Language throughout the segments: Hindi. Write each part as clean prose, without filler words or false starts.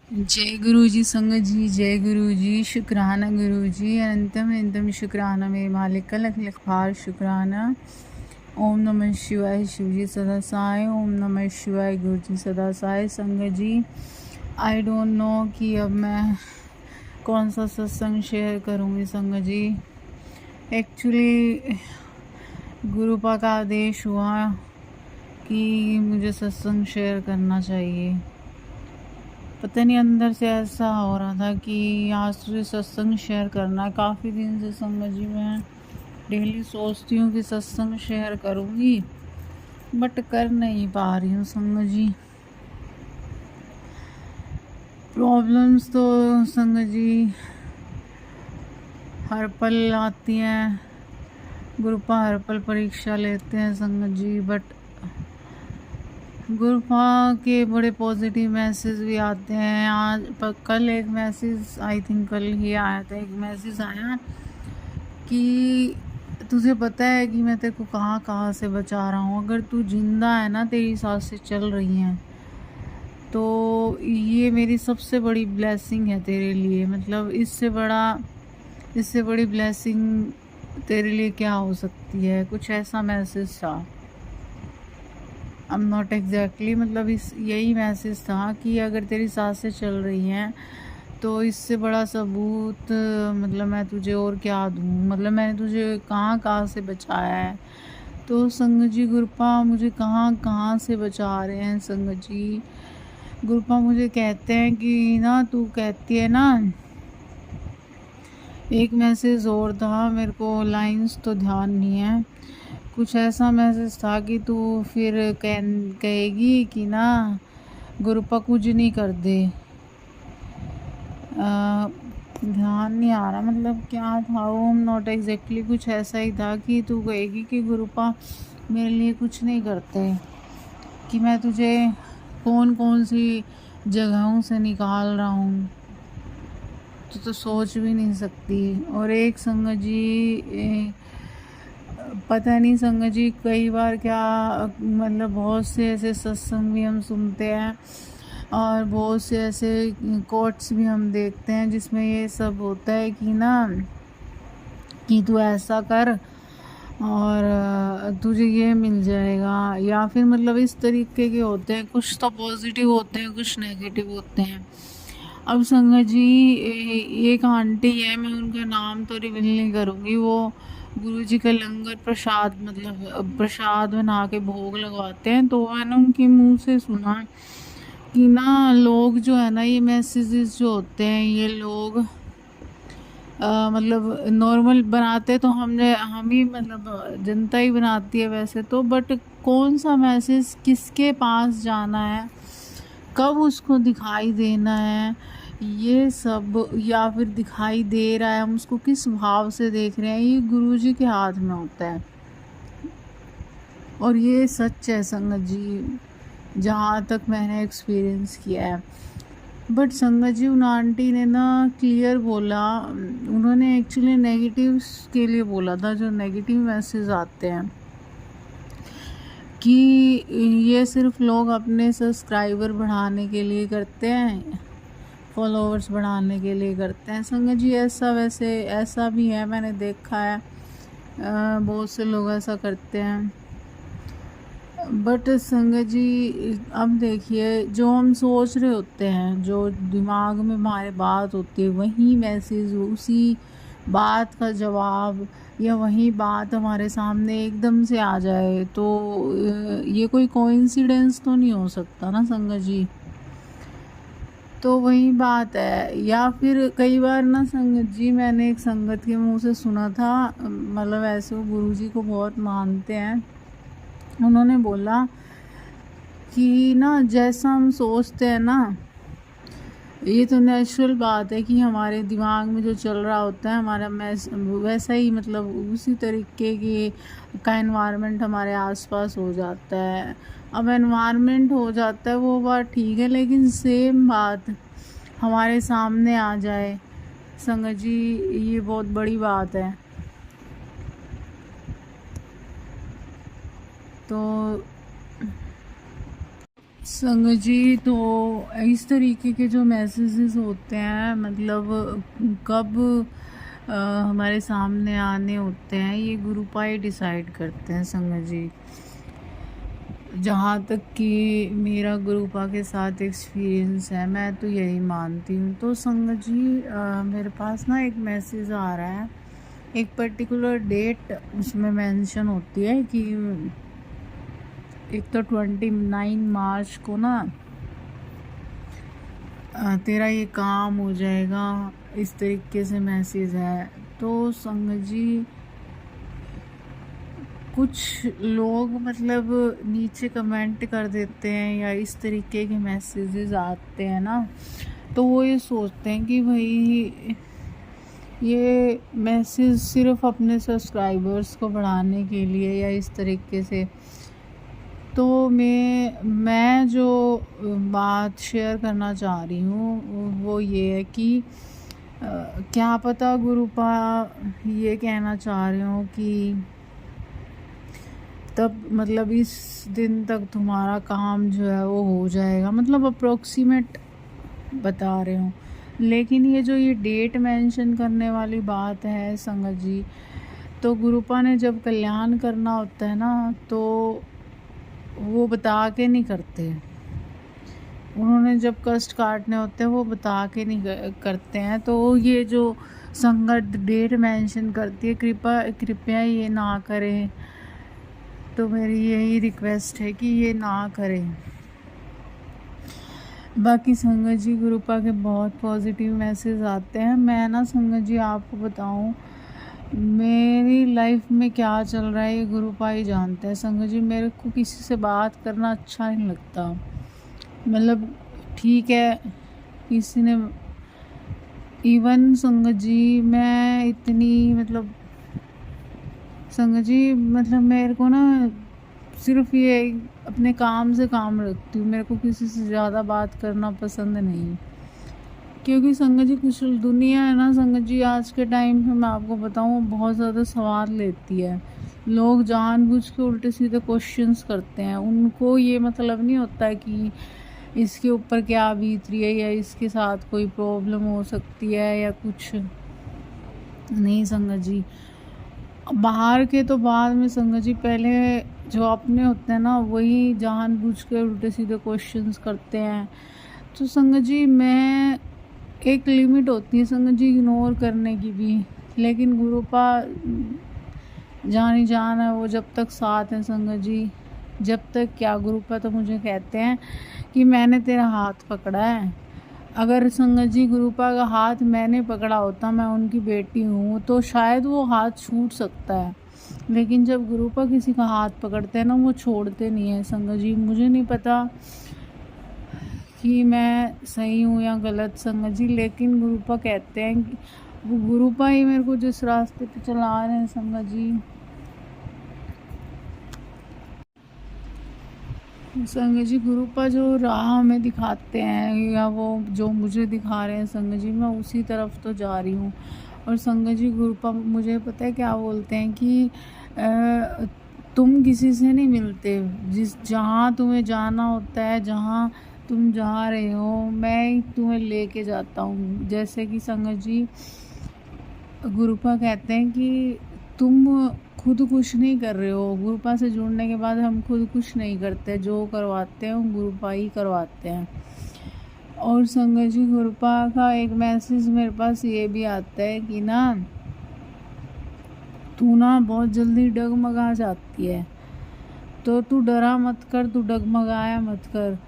जय गुरु जी संगत जी, जय गुरु जी, शुक्राना गुरु जी, अनंतम अनंतम शुक्राना मेरे मालिक का लख लख पार शुक्राना। ओम नमः शिवाय शिव जी सदा साय, ओम नमः शिवाय गुरु जी सदा साय। संगत जी, आई डोंट नो कि अब मैं कौन सा सत्संग शेयर करूँगी। संगत जी, एक्चुअली गुरुपा का आदेश हुआ कि मुझे सत्संग शेयर करना चाहिए। पता नहीं अंदर से ऐसा हो रहा था कि आज तुझे सत्संग शेयर करना है। काफ़ी दिन से संगत जी मैं डेली सोचती हूँ कि सत्संग शेयर करूँगी, बट कर नहीं पा रही हूँ संगत जी। प्रॉब्लम्स तो संगत जी हर पल आती हैं, गुरुपा हर पल परीक्षा लेते हैं संगत जी। बट गुरुपा के बड़े पॉजिटिव मैसेज भी आते हैं। आज कल एक मैसेज, आई थिंक कल ही आया था, एक मैसेज आया कि तुझे पता है कि मैं तेरे को कहाँ कहाँ से बचा रहा हूँ। अगर तू जिंदा है ना, तेरी सांसें चल रही हैं, तो ये मेरी सबसे बड़ी ब्लेसिंग है तेरे लिए। मतलब इससे बड़ी ब्लेसिंग तेरे लिए क्या हो सकती है। कुछ ऐसा मैसेज था। आई एम नॉट एग्जैक्टली, मतलब इस यही मैसेज था कि अगर तेरी सांसें चल रही हैं तो इससे बड़ा सबूत मतलब मैं तुझे और क्या दूँ। मतलब मैंने तुझे कहाँ कहाँ से बचाया है। तो संगत जी गुरुपा मुझे कहाँ कहाँ से बचा रहे हैं। संगत जी गुरुपा मुझे कहते हैं कि ना, तू कहती है ना, एक मैसेज और था, मेरे को लाइंस तो ध्यान नहीं है। कुछ ऐसा मैसेज था कि तू फिर कहेगी कि ना गुरुपा कुछ नहीं कर दे। ध्यान नहीं आ रहा मतलब क्या था वो, नॉट एग्जैक्टली, कुछ ऐसा ही था कि तू कहेगी कि गुरुपा मेरे लिए कुछ नहीं करते, कि मैं तुझे कौन कौन सी जगहों से निकाल रहा हूँ, तो सोच भी नहीं सकती। और एक संगत जी पता नहीं संगत जी, कई बार क्या मतलब बहुत से ऐसे सत्संग भी हम सुनते हैं और बहुत से ऐसे कोट्स भी हम देखते हैं जिसमें ये सब होता है कि ना, कि तू ऐसा कर और तुझे ये मिल जाएगा, या फिर मतलब इस तरीके के होते हैं। कुछ तो पॉजिटिव होते हैं, कुछ नेगेटिव होते हैं। अब संगत जी एक आंटी है, मैं उनका नाम तो रिवील नहीं करूँगी, वो गुरुजी का लंगर प्रसाद मतलब प्रसाद बना के भोग लगवाते हैं। तो मैंने उनके मुंह से सुना कि ना लोग जो है ना, ये मैसेजेस जो होते हैं, ये लोग मतलब नॉर्मल बनाते तो हम ही मतलब जनता ही बनाती है वैसे तो, बट कौन सा मैसेज किसके पास जाना है, कब उसको दिखाई देना है, ये सब, या फिर दिखाई दे रहा है हम उसको किस भाव से देख रहे हैं, ये गुरुजी के हाथ में होता है। और ये सच है संगत जी, जहाँ तक मैंने एक्सपीरियंस किया है। बट संगत जी उन आंटी ने ना क्लियर बोला, उन्होंने एक्चुअली नेगेटिव्स के लिए बोला था, जो नेगेटिव मैसेज आते हैं, कि ये सिर्फ लोग अपने सब्सक्राइबर बढ़ाने के लिए करते हैं, फॉलोअर्स बढ़ाने के लिए करते हैं। संगत जी ऐसा वैसे ऐसा भी है, मैंने देखा है बहुत से लोग ऐसा करते हैं। बट संगत जी अब देखिए, जो हम सोच रहे होते हैं, जो दिमाग में हमारे बात होती है, वही मैसेज, उसी बात का जवाब, या वही बात हमारे सामने एकदम से आ जाए, तो ये कोई कोइंसिडेंस तो नहीं हो सकता ना संगत जी। तो वही बात है। या फिर कई बार ना संगत जी, मैंने एक संगत के मुंह से सुना था, मतलब ऐसे वो गुरुजी को बहुत मानते हैं, उन्होंने बोला कि ना जैसा हम सोचते हैं ना, ये तो नेचुरल बात है कि हमारे दिमाग में जो चल रहा होता है हमारा वैसा ही, मतलब उसी तरीके की का एनवायरनमेंट हमारे आसपास हो जाता है। अब एनवायरनमेंट हो जाता है वो बात ठीक है, लेकिन सेम बात हमारे सामने आ जाए संगत जी, ये बहुत बड़ी बात है। तो संगत जी, तो इस तरीके के जो मैसेजेस होते हैं, मतलब कब हमारे सामने आने होते हैं, ये गुरुपा ही डिसाइड करते हैं संगत जी। जहाँ तक कि मेरा गुरुपा के साथ एक्सपीरियंस है, मैं तो यही मानती हूँ। तो संगत जी, मेरे पास ना एक मैसेज आ रहा है, एक पर्टिकुलर डेट उसमें मेंशन होती है कि एक तो 29 मार्च को ना तेरा ये काम हो जाएगा, इस तरीके से मैसेज है। तो संगत जी, कुछ लोग मतलब नीचे कमेंट कर देते हैं या इस तरीके के मैसेजेस आते हैं ना, तो वो ये सोचते हैं कि भाई ये मैसेज सिर्फ अपने सब्सक्राइबर्स को बढ़ाने के लिए या इस तरीके से। तो मैं जो बात शेयर करना चाह रही हूँ वो ये है कि क्या पता गुरुपा ये कहना चाह रहे हो कि तब मतलब इस दिन तक तुम्हारा काम जो है वो हो जाएगा, मतलब अप्रोक्सीमेट बता रहे हो। लेकिन ये डेट मेंशन करने वाली बात है संगत जी, तो गुरुपा ने जब कल्याण करना होता है ना, तो वो बता के नहीं करते। उन्होंने जब कष्ट काटने होते हैं वो बता के नहीं करते हैं। तो ये जो संगत डेट मेंशन करती है, कृपया ये ना करें। तो मेरी यही रिक्वेस्ट है कि ये ना करें। बाकी संगत जी, गुरुपा के बहुत पॉजिटिव मैसेज आते हैं। मैं ना संगत जी आपको बताऊं, मेरी लाइफ में क्या चल रहा है ये गुरुपा ही जानते हैं संगत जी। मेरे को किसी से बात करना अच्छा नहीं लगता, मतलब ठीक है किसी ने, इवन संगत जी मैं इतनी मतलब संगत जी, मतलब मेरे को ना सिर्फ ये अपने काम से काम रखती हूँ, मेरे को किसी से ज़्यादा बात करना पसंद नहीं। क्योंकि संगत जी कुछ दुनिया है ना संगत जी, आज के टाइम पे मैं आपको बताऊँ बहुत ज़्यादा सवाल लेती है। लोग जानबूझ के उल्टे सीधे क्वेश्चंस करते हैं, उनको ये मतलब नहीं होता कि इसके ऊपर क्या बीत रही है या इसके साथ कोई प्रॉब्लम हो सकती है या कुछ नहीं। संगत जी बाहर के तो बाद में संगत जी, पहले जो अपने होते हैं ना वही जानबूझ के उल्टे सीधे क्वेश्चंस करते हैं। तो संगत जी मैं, एक लिमिट होती है संगत जी इग्नोर करने की भी, लेकिन गुरुपा जानी जान है, वो जब तक साथ है संगत जी, जब तक क्या गुरुपा तो मुझे कहते हैं कि मैंने तेरा हाथ पकड़ा है। अगर संगत जी गुरुपा का हाथ मैंने पकड़ा होता, मैं उनकी बेटी हूँ, तो शायद वो हाथ छूट सकता है। लेकिन जब गुरुपा किसी का हाथ पकड़ते हैं ना, वो छोड़ते नहीं है संगत जी। मुझे नहीं पता कि मैं सही हूँ या गलत संगत जी, लेकिन गुरुपा कहते हैं कि वो गुरुपा ही मेरे को जिस रास्ते पे चला रहे हैं संगत जी। संगत जी गुरुपा जो राह हमें दिखाते हैं या वो जो मुझे दिखा रहे हैं संगत जी, मैं उसी तरफ तो जा रही हूँ। और संगत जी गुरुपा मुझे पता है क्या बोलते हैं कि तुम किसी से नहीं मिलते, जहाँ तुम्हें जाना होता है, जहाँ तुम जा रहे हो, मैं तुम्हें लेके जाता हूँ। जैसे कि संगत जी गुरुपा कहते हैं कि तुम खुद कुछ नहीं कर रहे हो, गुरुपा से जुड़ने के बाद हम खुद कुछ नहीं करते, जो करवाते हैं वो गुरुपा ही करवाते हैं। और संगत जी गुरुपा का एक मैसेज मेरे पास ये भी आता है कि ना तू ना बहुत जल्दी डगमगा जाती है, तो तू डरा मत कर, तू डगमगाया मत कर।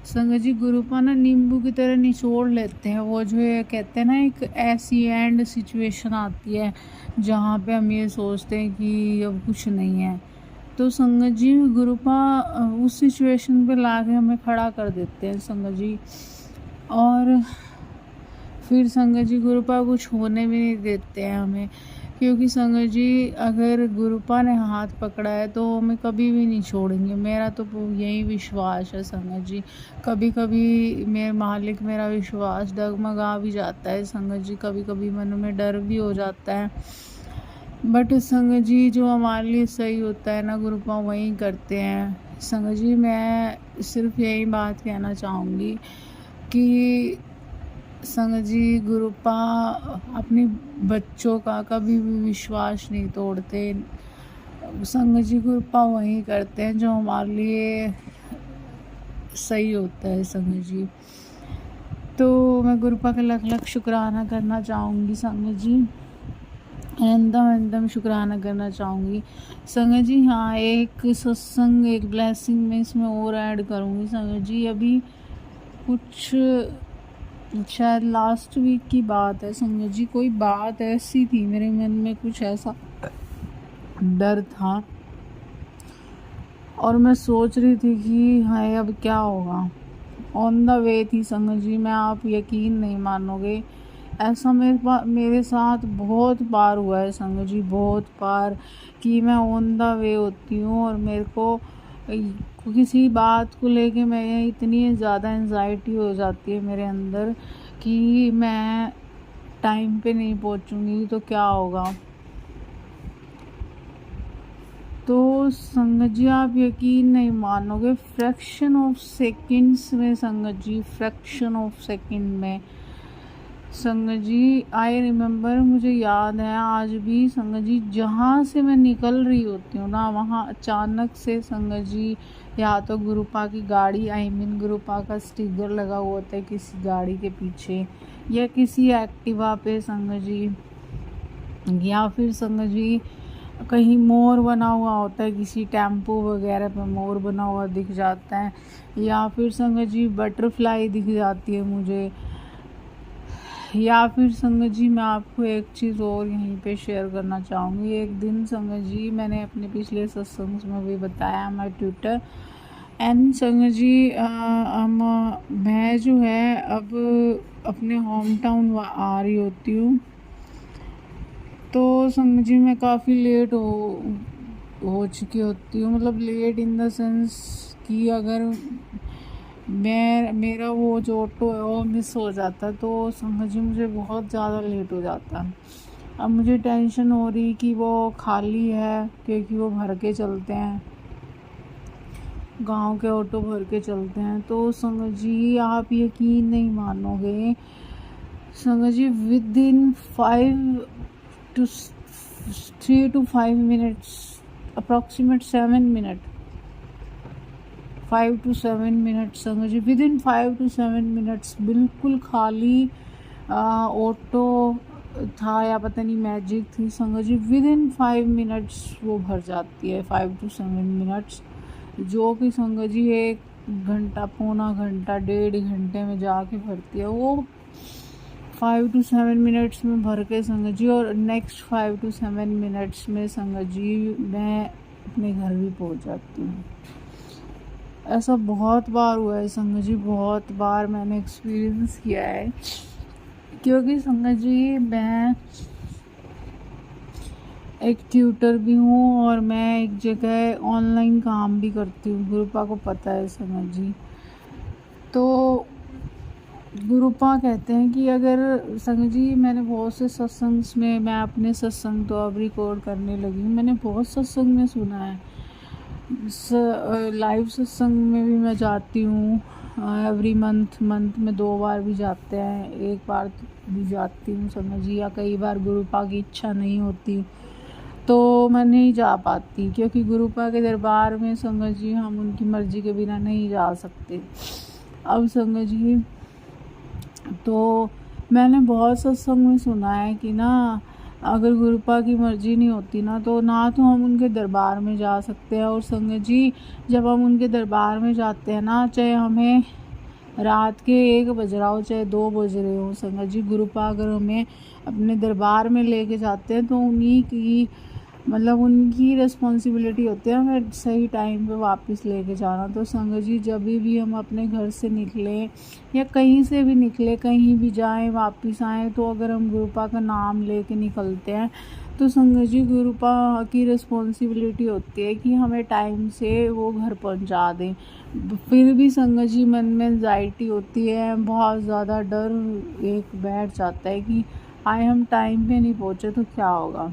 संगत जी गुरुपा ना नींबू की तरह निचोड़ लेते हैं। वो जो ये कहते हैं ना, एक ऐसी एंड सिचुएशन आती है जहाँ पे हम ये सोचते हैं कि अब कुछ नहीं है, तो संगत जी गुरुपा उस सिचुएशन पे लाके हमें खड़ा कर देते हैं संगत जी। और फिर संगत जी गुरुपा कुछ होने भी नहीं देते हैं हमें, क्योंकि संगत जी अगर गुरुपा ने हाथ पकड़ा है तो हमें कभी भी नहीं छोड़ेंगे। मेरा तो यही विश्वास है संगत जी। कभी कभी मेरे मालिक मेरा विश्वास डगमगा भी जाता है संगत जी, कभी कभी मन में डर भी हो जाता है, बट संगत जी जो हमारे लिए सही होता है ना गुरुपा वही करते हैं। संगत जी मैं सिर्फ यही बात कहना चाहूँगी कि संगत जी गुरुपा अपने बच्चों का कभी भी विश्वास नहीं तोड़ते। संगत जी गुरुपा वही करते हैं जो हमारे लिए सही होता है संगत जी। तो मैं गुरुपा का लख लख शुक्राना करना चाहूँगी संगत जी, एकदम शुक्राना करना चाहूँगी संगत जी। हाँ, एक सत्संग, एक ब्लेसिंग में इसमें और ऐड करूँगी संगत जी। अभी कुछ शायद लास्ट वीक की बात है संगत जी, कोई बात ऐसी थी मेरे मन में, कुछ ऐसा डर था और मैं सोच रही थी कि हाय अब क्या होगा। ऑन द वे थी संगत जी, मैं आप यकीन नहीं मानोगे, ऐसा मेरे साथ बहुत बार हुआ है संगत जी, बहुत बार कि मैं ऑन द वे होती हूँ और मेरे को किसी बात को लेके मैं इतनी ज़्यादा एंजाइटी हो जाती है मेरे अंदर कि मैं टाइम पे नहीं पहुँचूँगी तो क्या होगा। तो संगत जी आप यकीन नहीं मानोगे, फ्रैक्शन ऑफ सेकंड्स में संगत जी, फ्रैक्शन ऑफ सेकंड में संगत जी, आई रिमेम्बर, मुझे याद है आज भी संगत जी, जहाँ से मैं निकल रही होती हूँ ना वहाँ अचानक से संगत जी या तो गुरुपा की गाड़ी, गुरुपा का स्टिकर लगा हुआ होता है किसी गाड़ी के पीछे या किसी एक्टिवा पे संगत जी, या फिर संगत जी कहीं मोर बना हुआ होता है, किसी टेम्पो वगैरह पे मोर बना हुआ दिख जाता है, या फिर संगत जी बटरफ्लाई दिख जाती है मुझे, या फिर संगत जी मैं आपको एक चीज़ और यहीं पे शेयर करना चाहूँगी। एक दिन संगत जी मैंने अपने पिछले सत्संग में भी बताया, मैं ट्विटर एंड संगत जी मैं जो है अब अपने होम टाउन आ रही होती हूँ, तो संगत जी मैं काफ़ी लेट हो चुकी होती हूँ, मतलब लेट इन द सेंस कि अगर मेरा वो जो ऑटो है वो मिस हो जाता तो संगत जी मुझे बहुत ज़्यादा लेट हो जाता। अब मुझे टेंशन हो रही कि वो खाली है, क्योंकि वो भर के चलते हैं, गांव के ऑटो भर के चलते हैं। तो संगत जी आप यकीन नहीं मानोगे संगत जी, with in 3 to 5 minutes, approximate 7 minutes, 5 to 7 minutes संगत जी, विद इन 5 to 7 minutes बिल्कुल खाली ऑटो था या पता नहीं मैजिक थी संगत जी, विद इन 5 minutes वो भर जाती है, 5 to 7 minutes, जो कि संगत जी 1 घंटा, पौना घंटा, 1.5 घंटे में जाके भरती है वो 5 to 7 minutes में भर के संगत जी। और नेक्स्ट 5 to 7 minutes में संगत जी मैं अपने घर भी पहुंच जाती हूँ। ऐसा बहुत बार हुआ है संगत जी, बहुत बार मैंने एक्सपीरियंस किया है, क्योंकि संगत जी मैं एक ट्यूटर भी हूँ और मैं एक जगह ऑनलाइन काम भी करती हूँ, गुरुपा को पता है संगत जी। तो गुरुपा कहते हैं कि अगर संगत जी मैंने बहुत से सत्संग में, मैं अपने सत्संग तो अब रिकॉर्ड करने लगी हूँ, मैंने बहुत सत्संग में सुना है, लाइव सत्संग में भी मैं जाती हूँ, एवरी मंथ में 2 बार भी जाते हैं, 1 बार भी जाती हूँ संगत जी, या कई बार गुरुपा की इच्छा नहीं होती तो मैं नहीं जा पाती, क्योंकि गुरुपा के दरबार में संगत जी हम उनकी मर्जी के बिना नहीं जा सकते। अब संगत जी तो मैंने बहुत सत्संग में सुना है कि ना अगर गुरुपा की मर्जी नहीं होती ना तो हम उनके दरबार में जा सकते हैं। और संगत जी जब हम उनके दरबार में जाते हैं ना, चाहे हमें रात के 1 बज रहा हो, चाहे 2 बज रहे हो संगत जी, गुरुपा अगर हमें अपने दरबार में लेके जाते हैं तो उन्हीं की, मतलब उनकी रिस्पॉन्सिबिलिटी होती है हमें सही टाइम पे वापस लेके जाना। तो संगत जी जब भी हम अपने घर से निकलें या कहीं से भी निकले, कहीं भी जाएं वापस आएँ, तो अगर हम गुरुपा का नाम लेके निकलते हैं तो संगत जी गुरुपा की रिस्पॉन्सिबिलिटी होती है कि हमें टाइम से वो घर पहुंचा दें। फिर भी संगत जी मन में एंजाइटी होती है, बहुत ज़्यादा डर एक बैठ जाता है कि आए हम टाइम पे नहीं पहुँचे तो क्या होगा।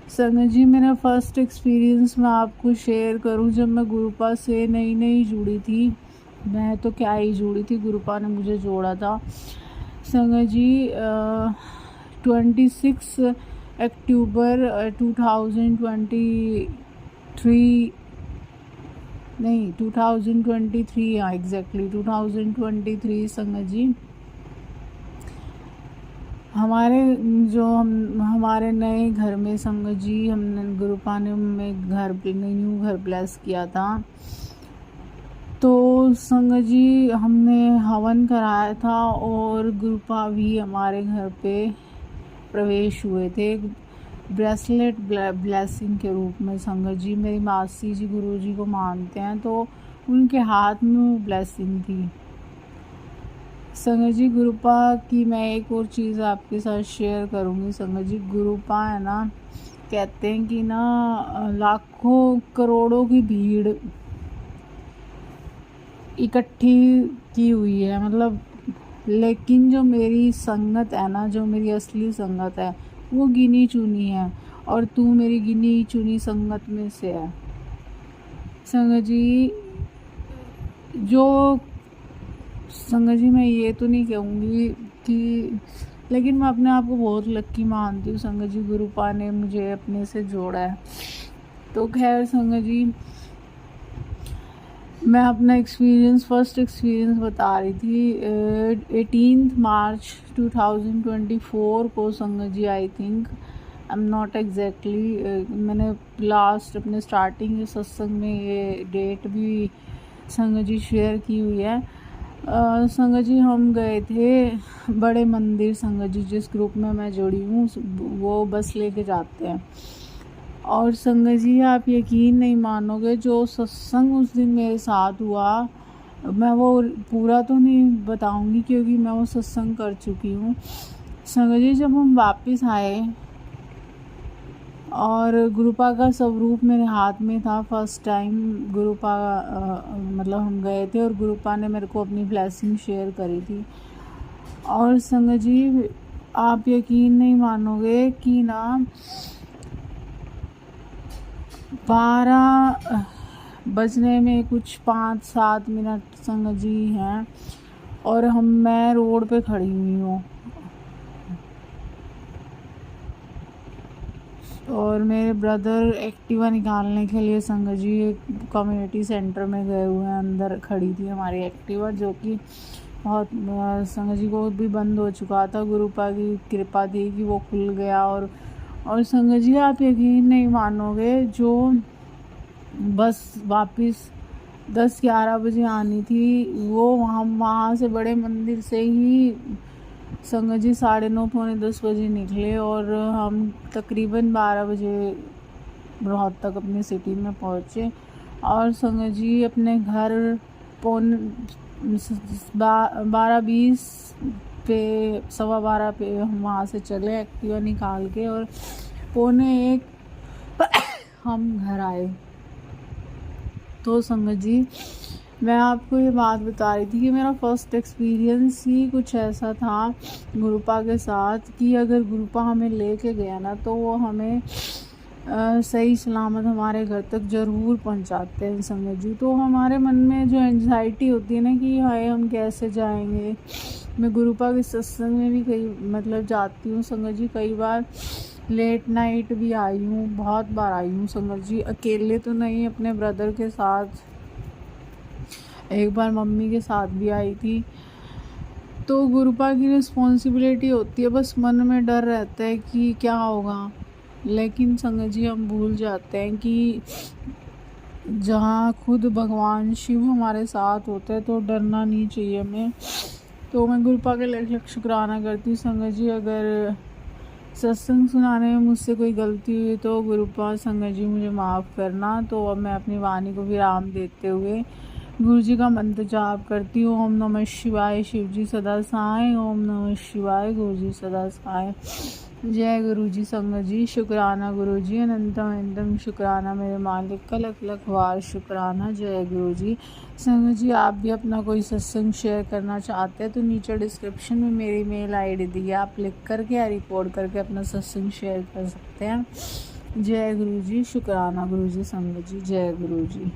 संगत जी, मेरा फर्स्ट एक्सपीरियंस मैं आपको शेयर करूं, जब मैं गुरुपा से नई नई जुड़ी थी। मैं तो क्या ही जुड़ी थी, गुरुपा ने मुझे जोड़ा था। संगत जी 26 अक्टूबर 2023 नहीं 2023, हाँ एग्जैक्टली 2023 संगत जी, हमारे नए घर में संगत जी, हमने गुरुपा ने में न्यू घर ब्लेस किया था। तो संगत जी हमने हवन कराया था और गुरुपा भी हमारे घर पे प्रवेश हुए थे ब्रेसलेट ब्लेसिंग के रूप में। संगत जी मेरी मासी जी गुरुजी को मानते हैं, तो उनके हाथ में वो ब्लेसिंग थी। संगत जी गुरुपा की मैं एक और चीज़ आपके साथ शेयर करूँगी। संगत जी गुरुपा है ना, कहते हैं कि ना लाखों करोड़ों की भीड़ इकट्ठी की हुई है, मतलब, लेकिन जो मेरी संगत है ना, जो मेरी असली संगत है, वो गिनी चुनी है, और तू मेरी गिनी चुनी संगत में से है। संगत जी संगत जी मैं ये तो नहीं कहूँगी कि, लेकिन मैं अपने आप को बहुत लक्की मानती हूँ। संगत जी गुरुपा ने मुझे अपने से जोड़ा है। तो खैर संगत जी, मैं अपना फर्स्ट एक्सपीरियंस बता रही थी। 18 मार्च 2024 को संगत जी, I think, I am not exactly, मैंने लास्ट अपने स्टार्टिंग के सत्संग में ये डेट भी संगत जी शेयर की हुई है। संगत जी हम गए थे बड़े मंदिर। संगत जी जिस ग्रुप में मैं जुड़ी हूँ वो बस लेके जाते हैं, और संगत जी आप यकीन नहीं मानोगे, जो सत्संग उस दिन मेरे साथ हुआ, मैं वो पूरा तो नहीं बताऊंगी क्योंकि मैं वो सत्संग कर चुकी हूँ। संगत जी जब हम वापस आए और गुरुपा का स्वरूप मेरे हाथ में था, फर्स्ट टाइम गुरुपा मतलब हम गए थे और गुरुपा ने मेरे को अपनी ब्लेसिंग शेयर करी थी। और संगत जी आप यकीन नहीं मानोगे कि ना 12 बजने में कुछ 5-7 मिनट संगत जी हैं, और मैं रोड पे खड़ी हुई हूँ, और मेरे ब्रदर एक्टिवा निकालने के लिए संगत जी एक कम्युनिटी सेंटर में गए हुए हैं। अंदर खड़ी थी हमारी एक्टिवा, जो कि बहुत संगत जी को भी बंद हो चुका था। गुरुपा की कृपा थी कि वो खुल गया। और संगत जी आप यकीन नहीं मानोगे, जो बस वापस 10-11 बजे आनी थी, वो वहाँ से बड़े मंदिर से ही संगत जी 9:30-10 बजे निकले, और हम तकरीबन 12 बजे रोहतक अपनी सिटी में पहुँचे। और संगत जी अपने घर 12:20 पे 12:15 पे हम वहाँ से चले एक्टिवा निकाल के, और 12:45 हम घर आए। तो संगत जी मैं आपको ये बात बता रही थी कि मेरा फर्स्ट एक्सपीरियंस ही कुछ ऐसा था गुरुपा के साथ, कि अगर गुरुपा हमें लेके गया ना, तो वो हमें सही सलामत हमारे घर तक ज़रूर पहुंचाते हैं। संगत जी तो हमारे मन में जो एंजाइटी होती है ना कि हाय हम कैसे जाएंगे, मैं गुरुपा के सत्संग में भी कई जाती हूँ संगत जी, कई बार लेट नाइट भी आई हूँ, बहुत बार आई हूँ संगत जी, अकेले तो नहीं, अपने ब्रदर के साथ, एक बार मम्मी के साथ भी आई थी। तो गुरुपा की रिस्पॉन्सिबिलिटी होती है, बस मन में डर रहता है कि क्या होगा, लेकिन संगत जी हम भूल जाते हैं कि जहाँ खुद भगवान शिव हमारे साथ होते हैं तो डरना नहीं चाहिए हमें। तो मैं गुरुपा के लाख शुक्राना करती हूँ संगत जी। अगर सत्संग सुनाने में मुझसे कोई गलती हुई तो गुरुपा संगत जी मुझे माफ़ करना। तो अब मैं अपनी वाणी को विराम देते हुए गुरु जी का मंत्र जाप करती हूँ। ओम नमः शिवाय, शिव जी सदा सहाय। ओम नमः शिवाय, गुरु जी सदा सहाय। जय गुरु जी। संगत जी शुक्राना गुरु जी, अनंतम अनंतम शुक्राना मेरे मालिक का, लख लख वार शुक्राना। जय गुरु जी। संगत जी आप भी अपना कोई सत्संग शेयर करना चाहते हैं तो नीचे डिस्क्रिप्शन में मेरी मेल आईडी दी है, आप लिख करके या रिकॉर्ड करके अपना सत्संग शेयर कर सकते हैं। जय गुरु जी, शुक्राना गुरु जी, संगत जी, जय गुरु जी।